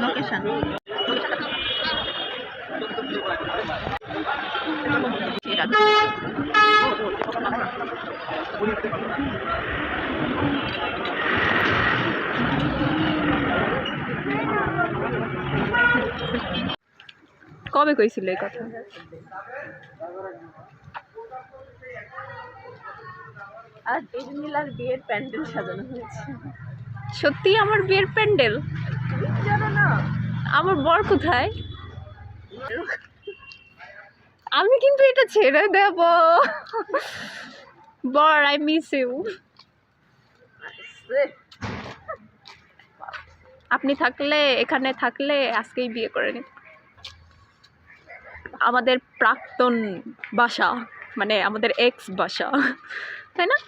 Location কবে কইছিল এই কথা? আর নীলার বিয়ের প্যান্ডেল সাজানো হয়েছে। সত্যি আমার বিয়ের প্যান্ডেল? জানো না আমার বর কোথায়? আমি কিন্তু এটা ছেড়ে দেব। বর, আই মিস ইউ। আপনি থাকলে, এখানে থাকলে আজকেই বিয়ে করে নিন। আমাদের প্রাক্তন বাসা, মানে আমাদের এক্স বাসা, তাই না?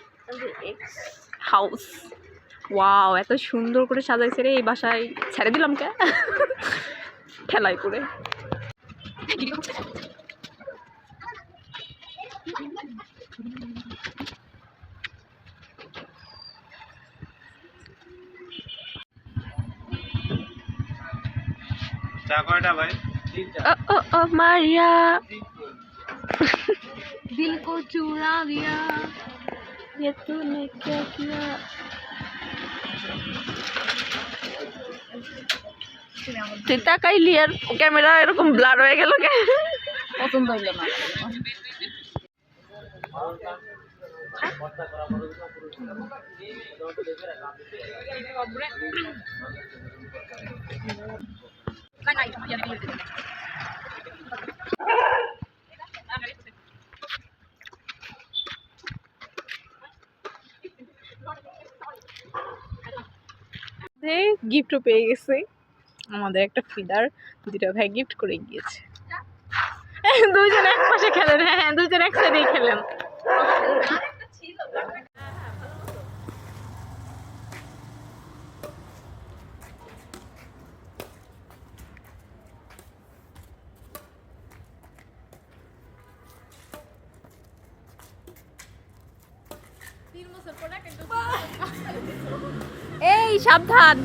X house. ওয়াও, এত সুন্দর করে সাজাইছে রে এই বাসায়। ছেড়ে দিলাম কে ঠেলাই করে। मारिया दिल को चुरा दिया ये तूने क्या किया। তুই তাকাইলি আর ক্যামেরা এরকম ব্লার হয়ে গেল কে? পছন্দ হইল না। গিফটও পেয়ে গেছে আমাদের, একটা ফিদার দুটা ভাই গিফট করে গিয়েছে। দুইজন এক পাশে খেলেন। হ্যাঁ, দুইজন এক সাইডেই খেলেন। এই সাবধান।